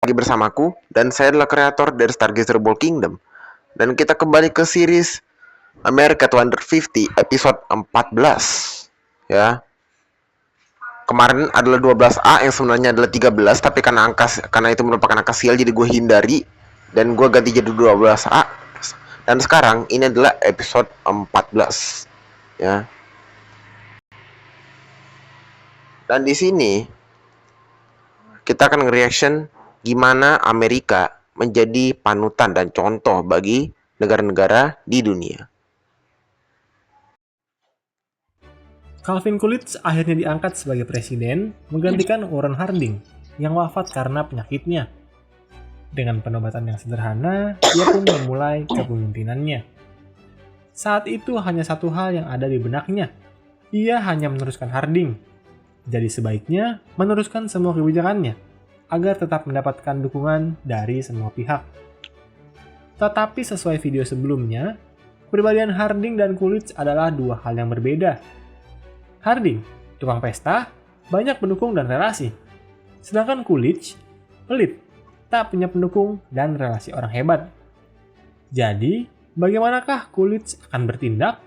lagi bersamaku dan saya adalah kreator dari Stargazer Ball Kingdom. Dan kita kembali ke series America 250 episode 14. Ya. Kemarin adalah 12A yang sebenarnya adalah 13, tapi karena itu merupakan angka sial jadi gue hindari dan gue ganti jadi 12A. Dan sekarang ini adalah episode 14. Ya. Dan di sini kita akan nge-reaction gimana Amerika menjadi panutan dan contoh bagi negara-negara di dunia. Calvin Coolidge akhirnya diangkat sebagai presiden, menggantikan Warren Harding yang wafat karena penyakitnya. Dengan penobatan yang sederhana, ia pun memulai kepemimpinannya. Saat itu hanya satu hal yang ada di benaknya. Ia hanya meneruskan Harding. Jadi sebaiknya meneruskan semua kebijakannya agar tetap mendapatkan dukungan dari semua pihak. Tetapi sesuai video sebelumnya, kepribadian Harding dan Coolidge adalah dua hal yang berbeda. Harding, tukang pesta, banyak pendukung dan relasi. Sedangkan Coolidge, pelit, tak punya pendukung dan relasi orang hebat. Jadi, bagaimanakah Coolidge akan bertindak?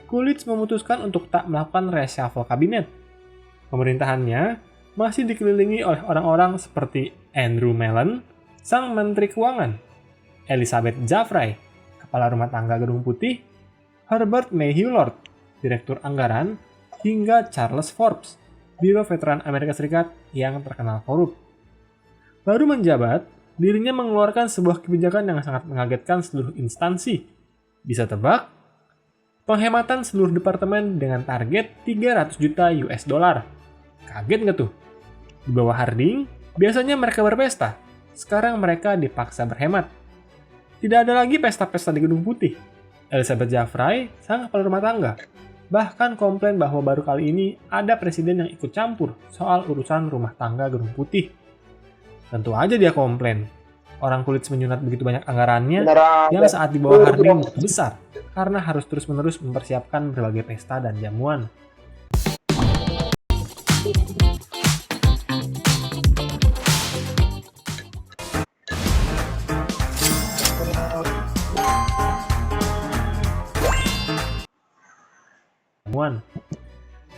Coolidge memutuskan untuk tak melakukan reshuffle kabinet. Pemerintahannya masih dikelilingi oleh orang-orang seperti Andrew Mellon, sang Menteri Keuangan, Elizabeth Jaffray, Kepala Rumah Tangga Gedung Putih, Herbert Mayhew Lord, Direktur Anggaran, hingga Charles Forbes, Biro Veteran Amerika Serikat yang terkenal korup. Baru menjabat, dirinya mengeluarkan sebuah kebijakan yang sangat mengagetkan seluruh instansi. Bisa tebak? Penghematan seluruh departemen dengan target 300 juta US dollar. Kaget nggak tuh? Di bawah Harding, biasanya mereka berpesta. Sekarang mereka dipaksa berhemat. Tidak ada lagi pesta-pesta di Gedung Putih. Elizabeth Jaffray, sang kepala rumah tangga, bahkan komplain bahwa baru kali ini ada presiden yang ikut campur soal urusan rumah tangga Gedung Putih. Tentu aja dia komplain. Orang Coolidge menyunat begitu banyak anggarannya yang saat di bawah Harding begitu besar karena harus terus-menerus mempersiapkan berbagai pesta dan jamuan.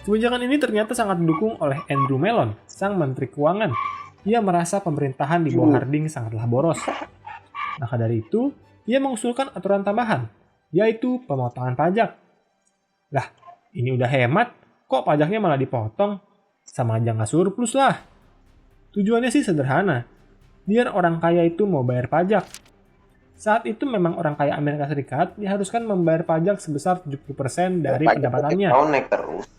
Kebijakan ini ternyata sangat didukung oleh Andrew Mellon, sang Menteri Keuangan. Ia merasa pemerintahan di bawah Harding sangatlah boros. Maka dari itu, ia mengusulkan aturan tambahan, yaitu pemotongan pajak. Lah, ini udah hemat, kok pajaknya malah dipotong? Sama aja nggak surplus lah. Tujuannya sih sederhana, biar orang kaya itu mau bayar pajak. Saat itu memang orang kaya Amerika Serikat diharuskan membayar pajak sebesar 70% dari pendapatannya.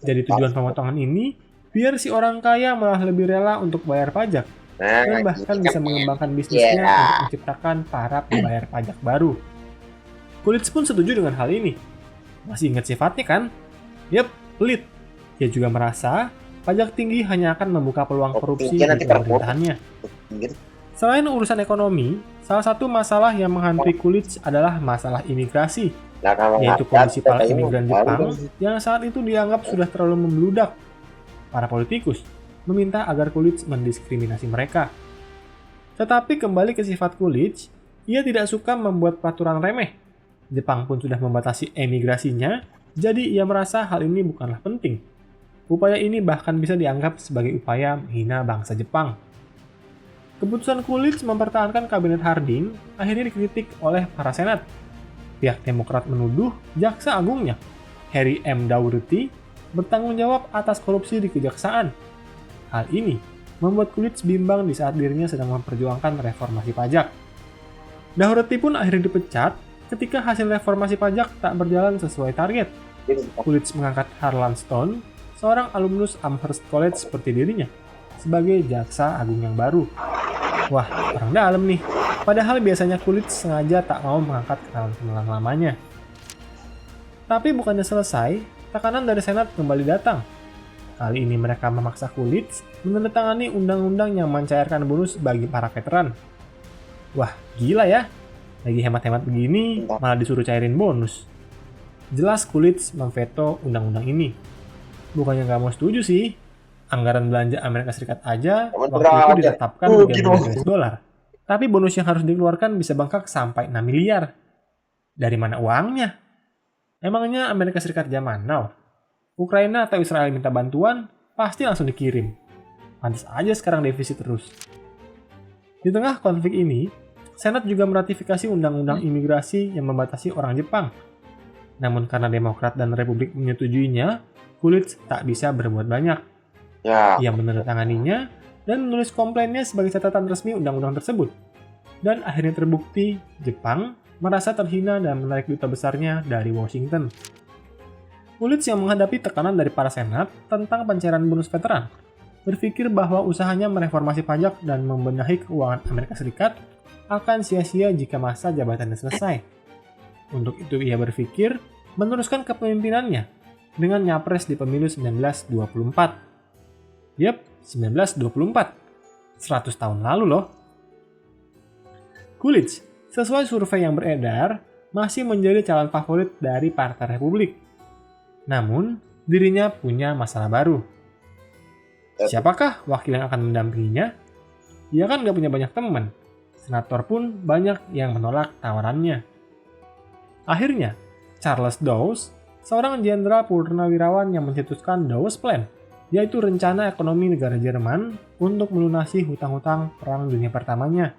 Jadi tujuan pemotongan ini, biar si orang kaya malah lebih rela untuk bayar pajak. Dan bahkan bisa mengembangkan bisnisnya untuk menciptakan para pembayar pajak baru. Coolidge pun setuju dengan hal ini. Masih ingat sifatnya kan? Yep, pelit. Dia juga merasa pajak tinggi hanya akan membuka peluang korupsi di pemerintahannya. Selain urusan ekonomi, salah satu masalah yang menghantui Coolidge adalah masalah imigrasi, yaitu kondisi para imigran Jepang yang saat itu dianggap sudah terlalu membludak. Para politikus meminta agar Coolidge mendiskriminasi mereka. Tetapi kembali ke sifat Coolidge, ia tidak suka membuat peraturan remeh. Jepang pun sudah membatasi emigrasinya, jadi ia merasa hal ini bukanlah penting. Upaya ini bahkan bisa dianggap sebagai upaya menghina bangsa Jepang. Keputusan Coolidge mempertahankan kabinet Harding akhirnya dikritik oleh para senat. Pihak Demokrat menuduh Jaksa Agungnya, Harry M. Daugherty, bertanggung jawab atas korupsi di kejaksaan. Hal ini membuat Coolidge bimbang di saat dirinya sedang memperjuangkan reformasi pajak. Daugherty pun akhirnya dipecat ketika hasil reformasi pajak tak berjalan sesuai target. Coolidge mengangkat Harlan Stone, seorang alumnus Amherst College seperti dirinya, sebagai Jaksa Agung yang baru. Wah, orang dalam nih. Padahal biasanya Coolidge sengaja tak mau mengangkat kenalan-kenalan lamanya. Tapi bukannya selesai, tekanan dari Senat kembali datang. Kali ini mereka memaksa Coolidge menandatangani undang-undang yang mencairkan bonus bagi para veteran. Wah, gila ya. Lagi hemat-hemat begini, malah disuruh cairin bonus. Jelas Coolidge memveto undang-undang ini. Bukannya nggak mau setuju sih, Anggaran belanja Amerika Serikat aja Aman waktu itu berat, ya. ditetapkan Gitu. 3 miliar US dollar. Tapi bonus yang harus dikeluarkan bisa bengkak sampai 6 miliar. Dari mana uangnya? Emangnya Amerika Serikat zaman now? Ukraina atau Israel minta bantuan, pasti langsung dikirim. Pantas aja sekarang defisit terus. Di tengah konflik ini, Senat juga meratifikasi undang-undang imigrasi yang membatasi orang Jepang. Namun karena Demokrat dan Republik menyetujuinya, Coolidge tak bisa berbuat banyak. Ya. Ia menandatanganinya dan menulis komplainnya sebagai catatan resmi undang-undang tersebut. Dan akhirnya terbukti Jepang merasa terhina dan menarik duta besarnya dari Washington. Coolidge yang menghadapi tekanan dari para senat tentang pencairan bonus veteran, berpikir bahwa usahanya mereformasi pajak dan membenahi keuangan Amerika Serikat akan sia-sia jika masa jabatannya selesai. Untuk itu ia berpikir meneruskan kepemimpinannya dengan nyapres di pemilu 1924. Yap, 1924. 100 tahun lalu loh. Coolidge, sesuai survei yang beredar, masih menjadi calon favorit dari Partai Republik. Namun, dirinya punya masalah baru. Siapakah wakil yang akan mendampinginya? Ia kan gak punya banyak teman. Senator pun banyak yang menolak tawarannya. Akhirnya, Charles Dawes, seorang jenderal purnawirawan yang mencetuskan Dawes Plan, yaitu rencana ekonomi negara Jerman untuk melunasi hutang-hutang Perang Dunia Pertamanya.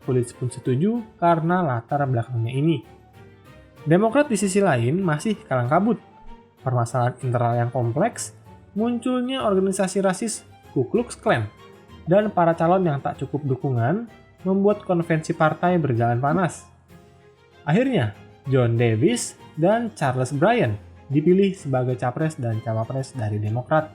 Coolidge pun setuju karena latar belakangnya ini. Demokrat di sisi lain masih kalang kabut. Permasalahan internal yang kompleks, munculnya organisasi rasis Ku Klux Klan, dan para calon yang tak cukup dukungan membuat konvensi partai berjalan panas. Akhirnya, John Davis dan Charles Bryan dipilih sebagai capres dan cawapres dari Demokrat.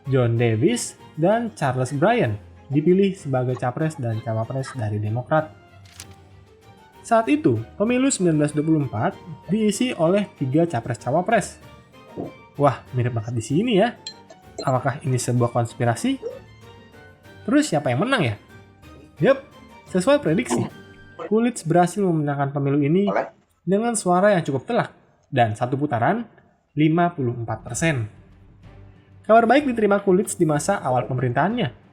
John Davis dan Charles Bryan dipilih sebagai capres dan cawapres dari Demokrat. Saat itu, pemilu 1924 diisi oleh 3 capres-cawapres. Wah, mirip banget di sini ya. Apakah ini sebuah konspirasi? Terus siapa yang menang ya? Yap, sesuai prediksi. Coolidge berhasil memenangkan pemilu ini dengan suara yang cukup telak dan satu putaran 54%. Kabar baik diterima Coolidge di masa awal pemerintahannya.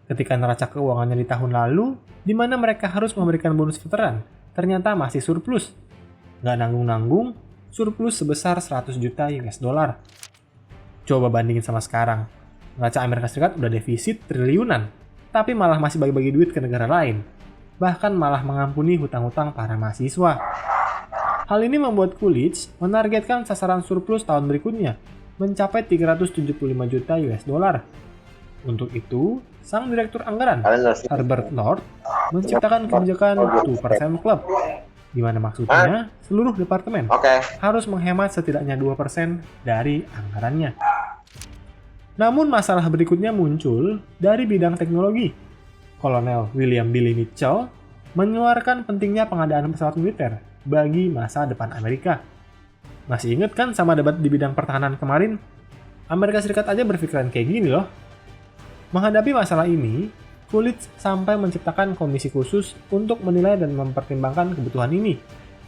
Ketika neraca keuangannya di tahun lalu, di mana mereka harus memberikan bonus veteran, ternyata masih surplus. Nggak nanggung-nanggung, surplus sebesar 100 juta US dollar. Coba bandingin sama sekarang. Neraca Amerika Serikat udah defisit triliunan, tapi malah masih bagi-bagi duit ke negara lain. Bahkan malah mengampuni hutang-hutang para mahasiswa. Hal ini membuat Coolidge menargetkan sasaran surplus tahun berikutnya mencapai 375 juta US dollar. Untuk itu, sang direktur anggaran, Herbert Lord, menciptakan kebijakan 2% Club, di mana maksudnya seluruh departemen harus menghemat setidaknya 2% dari anggarannya. Namun masalah berikutnya muncul dari bidang teknologi. Kolonel William Billy Mitchell menyuarakan pentingnya pengadaan pesawat militer bagi masa depan Amerika. Masih inget kan sama debat di bidang pertahanan kemarin? Amerika Serikat aja berpikiran kayak gini loh. Menghadapi masalah ini, Coolidge sampai menciptakan komisi khusus untuk menilai dan mempertimbangkan kebutuhan ini.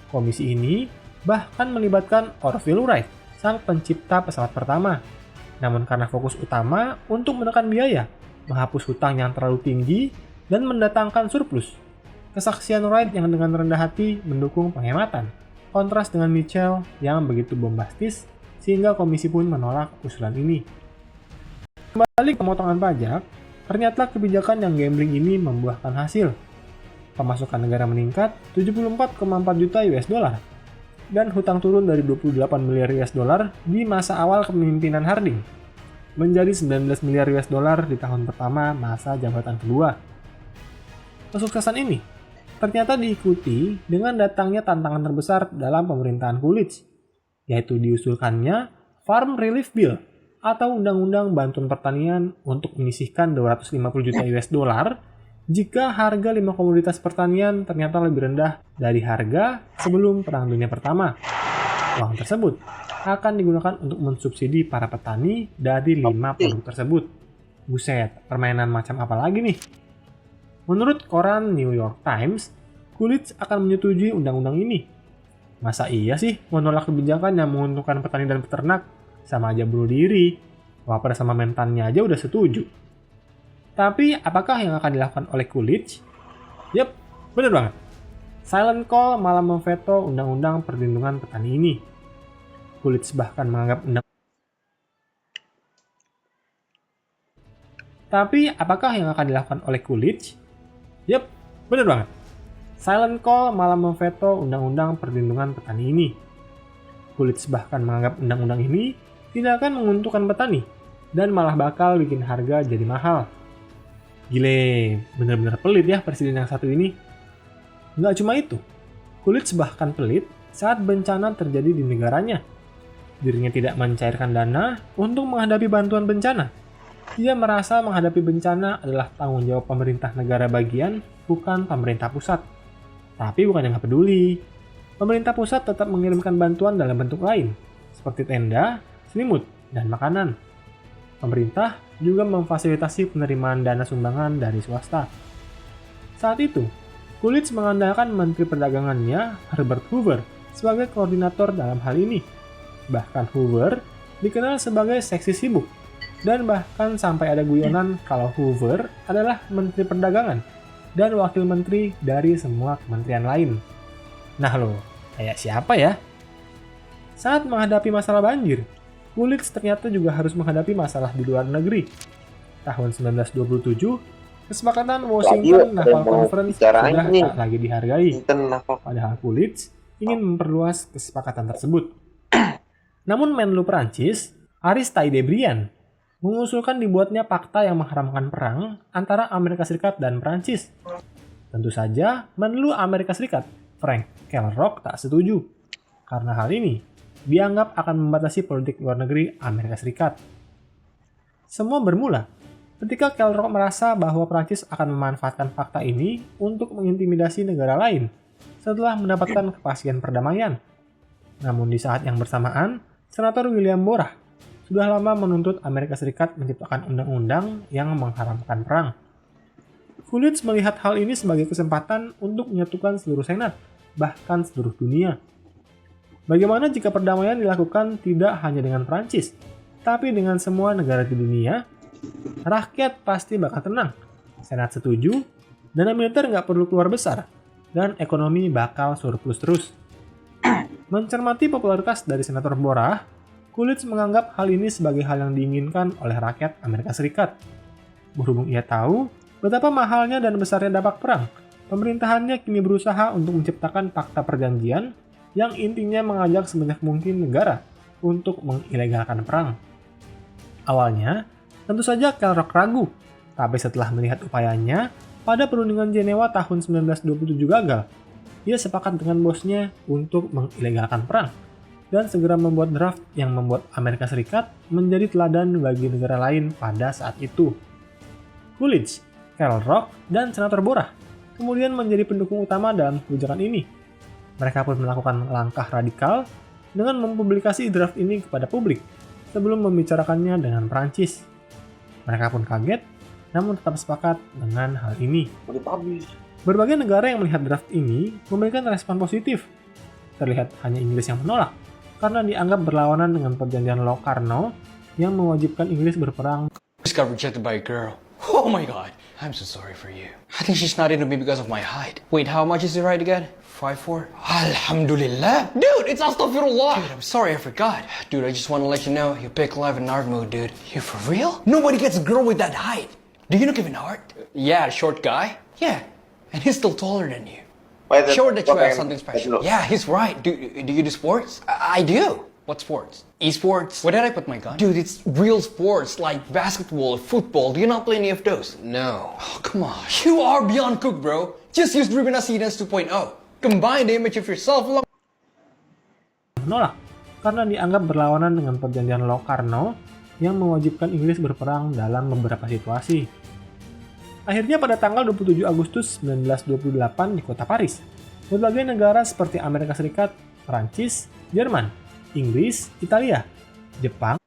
Komisi ini bahkan melibatkan Orville Wright, sang pencipta pesawat pertama. Namun karena fokus utama untuk menekan biaya, menghapus hutang yang terlalu tinggi, dan mendatangkan surplus, kesaksian Wright yang dengan rendah hati mendukung penghematan, kontras dengan Mitchell yang begitu bombastis, sehingga komisi pun menolak usulan ini. Kembali ke pemotongan pajak, ternyata kebijakan yang gambling ini membuahkan hasil. Pemasukan negara meningkat 74,4 juta US dollar, dan hutang turun dari 28 miliar US dollar di masa awal kepemimpinan Harding menjadi 19 miliar US dollar di tahun pertama masa jabatan kedua. Kesuksesan ini ternyata diikuti dengan datangnya tantangan terbesar dalam pemerintahan Coolidge, yaitu diusulkannya Farm Relief Bill atau Undang-Undang Bantuan Pertanian untuk menyisihkan 250 juta US dollar jika harga 5 komoditas pertanian ternyata lebih rendah dari harga sebelum Perang Dunia Pertama. Uang tersebut akan digunakan untuk mensubsidi para petani dari 5 produk tersebut. Buset, permainan macam apa lagi nih? Menurut koran New York Times, Coolidge akan menyetujui undang-undang ini. Masa iya sih menolak kebijakan yang menguntungkan petani dan peternak? Sama aja bunuh diri. Wapres sama mentannya aja udah setuju. Tapi apakah yang akan dilakukan oleh Coolidge? Yap, bener banget. Silent Call malah memveto undang-undang perlindungan petani ini. Coolidge bahkan menganggap Tapi apakah yang akan dilakukan oleh Coolidge? Yap, bener banget. Silent Call malah memveto undang-undang perlindungan petani ini. Coolidge bahkan menganggap undang-undang ini tidak akan menguntungkan petani dan malah bakal bikin harga jadi mahal. Gile, bener-bener pelit ya presiden yang satu ini. Nggak cuma itu, Coolidge bahkan pelit saat bencana terjadi di negaranya. Dirinya tidak mencairkan dana untuk menghadapi bantuan bencana. Ia merasa menghadapi bencana adalah tanggung jawab pemerintah negara bagian, bukan pemerintah pusat. Tapi bukan yang nggak peduli. Pemerintah pusat tetap mengirimkan bantuan dalam bentuk lain, seperti tenda, selimut, dan makanan. Pemerintah juga memfasilitasi penerimaan dana sumbangan dari swasta. Saat itu, Coolidge mengandalkan Menteri Perdagangannya Herbert Hoover sebagai koordinator dalam hal ini. Bahkan Hoover dikenal sebagai seksi sibuk, dan bahkan sampai ada guyonan kalau Hoover adalah Menteri Perdagangan dan Wakil Menteri dari semua kementerian lain. Nah loh, kayak siapa ya? Saat menghadapi masalah banjir, Coolidge ternyata juga harus menghadapi masalah di luar negeri. Tahun 1927, kesepakatan Washington Naval Conference sudah tak lagi dihargai. Padahal Coolidge ingin memperluas kesepakatan tersebut. Namun Menlu Prancis, Aristide Briand, mengusulkan dibuatnya fakta yang mengharamkan perang antara Amerika Serikat dan Prancis. Tentu saja, Menlu Amerika Serikat, Frank Kellogg, tak setuju. Karena hal ini dianggap akan membatasi politik luar negeri Amerika Serikat. Semua bermula ketika Kellogg merasa bahwa Prancis akan memanfaatkan fakta ini untuk mengintimidasi negara lain setelah mendapatkan kepastian perdamaian. Namun di saat yang bersamaan, Senator William Borah sudah lama menuntut Amerika Serikat menciptakan undang-undang yang mengharamkan perang. Coolidge melihat hal ini sebagai kesempatan untuk menyatukan seluruh Senat, bahkan seluruh dunia. Bagaimana jika perdamaian dilakukan tidak hanya dengan Prancis, tapi dengan semua negara di dunia? Rakyat pasti bakal tenang, Senat setuju, dana militer nggak perlu keluar besar, dan ekonomi bakal surplus terus. Mencermati popularitas dari Senator Borah, Coolidge menganggap hal ini sebagai hal yang diinginkan oleh rakyat Amerika Serikat. Berhubung ia tahu betapa mahalnya dan besarnya dampak perang, pemerintahannya kini berusaha untuk menciptakan fakta perjanjian yang intinya mengajak sebanyak mungkin negara untuk mengilegalkan perang. Awalnya, tentu saja Kellogg ragu, tapi setelah melihat upayanya, pada perundingan Jenewa tahun 1927 gagal. Ia sepakat dengan bosnya untuk mengilegalkan perang dan segera membuat draft yang membuat Amerika Serikat menjadi teladan bagi negara lain pada saat itu. Coolidge, Kellogg, dan Senator Borah kemudian menjadi pendukung utama dalam kebijakan ini. Mereka pun melakukan langkah radikal dengan mempublikasi draft ini kepada publik sebelum membicarakannya dengan Prancis. Mereka pun kaget, namun tetap sepakat dengan hal ini. Berbagai negara yang melihat draft ini memberikan respon positif. Terlihat hanya Inggris yang menolak, karena dianggap berlawanan dengan perjanjian Locarno yang mewajibkan Inggris berperang. Just got rejected by a girl. Oh my god. I'm so sorry for you. I think she's not into me because of my height. Wait, how much is the height again? 5'4"? Alhamdulillah. Dude, it's astaghfirullah. Dude, I'm sorry, I forgot. Dude, I just want to let you know, you pick live in art mode, dude. You for real? Nobody gets a girl with that height. Do you know Kevin Hart? Yeah, a short guy. Yeah, and he's still taller than you. Sure that you have something special. Yeah, he's right. Do you do sports? I do. What sports? Esports? Where did I put my gun? Dude, it's real sports like basketball, football. Do you not play any of those? No. Oh, come on. You are beyond cook, bro. Just use Ruben Asinas 2.0. Combine the image of yourself along. Menolak karena dianggap berlawanan dengan perjanjian Locarno yang mewajibkan Inggris berperang dalam beberapa situasi. Akhirnya pada tanggal 27 Agustus 1928 di kota Paris, berbagai negara seperti Amerika Serikat, Prancis, Jerman, Inggris, Italia, Jepang,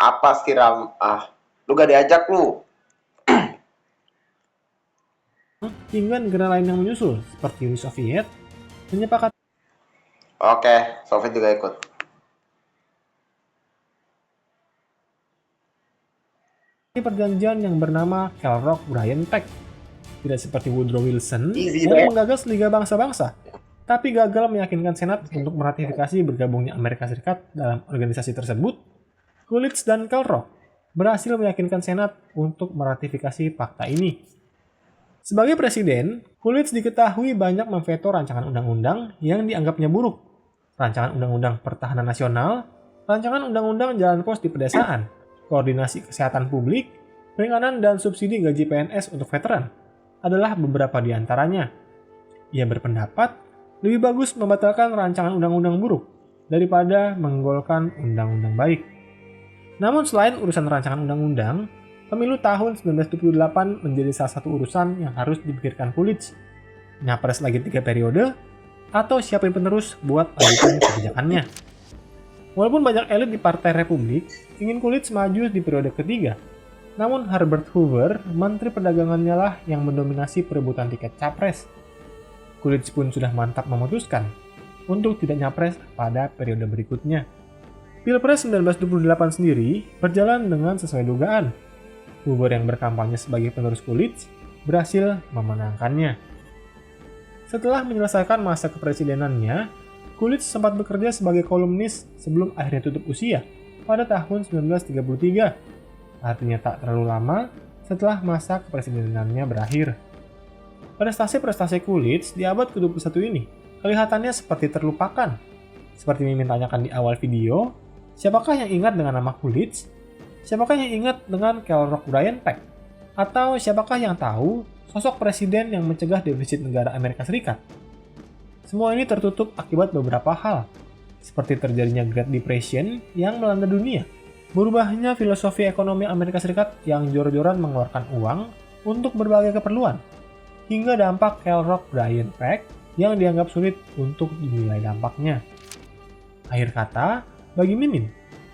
Apa sih Ram? Lu gak diajak lu. hingga negara lain yang menyusul seperti Uni Soviet menyepakati Oke, Soviet juga ikut. perjanjian yang bernama Kellogg-Briand Pact. Tidak seperti Woodrow Wilson Easy yang banget. menggagas Liga Bangsa-Bangsa, tapi gagal meyakinkan Senat untuk meratifikasi bergabungnya Amerika Serikat dalam organisasi tersebut. Coolidge dan Kellogg berhasil meyakinkan Senat untuk meratifikasi fakta ini. Sebagai presiden, Coolidge diketahui banyak memveto rancangan undang-undang yang dianggapnya buruk. Rancangan undang-undang pertahanan nasional, rancangan undang-undang jalan pos di pedesaan, koordinasi kesehatan publik, peringanan dan subsidi gaji PNS untuk veteran adalah beberapa di antaranya. Ia berpendapat lebih bagus membatalkan rancangan undang-undang buruk daripada menggolkan undang-undang baik. Namun selain urusan rancangan undang-undang, pemilu tahun 1978 menjadi salah satu urusan yang harus dipikirkan Coolidge. Nyapres lagi 3 periode, atau siapin penerus buat lanjutin kebijakannya. Walaupun banyak elit di Partai Republik ingin Coolidge maju di periode ketiga, namun Herbert Hoover, Menteri Perdagangannya lah yang mendominasi perebutan tiket capres. Coolidge pun sudah mantap memutuskan untuk tidak nyapres pada periode berikutnya. Pilpres 1928 sendiri berjalan dengan sesuai dugaan. Hoover yang berkampanye sebagai penerus Coolidge berhasil memenangkannya. Setelah menyelesaikan masa kepresidenannya, Coolidge sempat bekerja sebagai kolumnis sebelum akhirnya tutup usia pada tahun 1933. Artinya tak terlalu lama setelah masa kepresidenannya berakhir. Prestasi-prestasi Coolidge di abad ke-21 ini kelihatannya seperti terlupakan. Seperti Mimin tanyakan di awal video, siapakah yang ingat dengan nama Coolidge? Siapakah yang ingat dengan Kellogg-Briand Pact? Atau siapakah yang tahu sosok presiden yang mencegah defisit negara Amerika Serikat? Semua ini tertutup akibat beberapa hal, seperti terjadinya Great Depression yang melanda dunia, berubahnya filosofi ekonomi Amerika Serikat yang jor-joran mengeluarkan uang untuk berbagai keperluan, hingga dampak Kellogg-Briand Pact yang dianggap sulit untuk dinilai dampaknya. Akhir kata, bagi Mimin,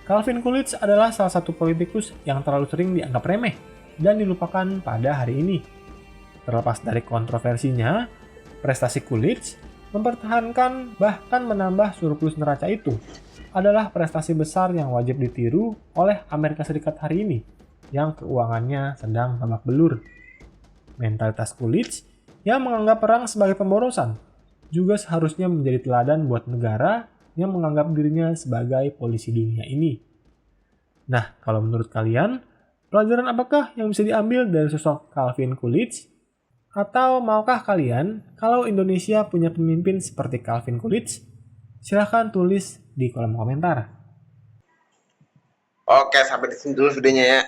Calvin Coolidge adalah salah satu politikus yang terlalu sering dianggap remeh dan dilupakan pada hari ini. Terlepas dari kontroversinya, prestasi Coolidge mempertahankan bahkan menambah surplus neraca itu adalah prestasi besar yang wajib ditiru oleh Amerika Serikat hari ini yang keuangannya sedang babak belur. Mentalitas Coolidge yang menganggap perang sebagai pemborosan juga seharusnya menjadi teladan buat negara yang menganggap dirinya sebagai polisi dunia ini. Nah, kalau menurut kalian, pelajaran apakah yang bisa diambil dari sosok Calvin Coolidge? Atau maukah kalian kalau Indonesia punya pemimpin seperti Calvin Coolidge? Silahkan tulis di kolom komentar. Oke, sampai di sini dulu videonya ya.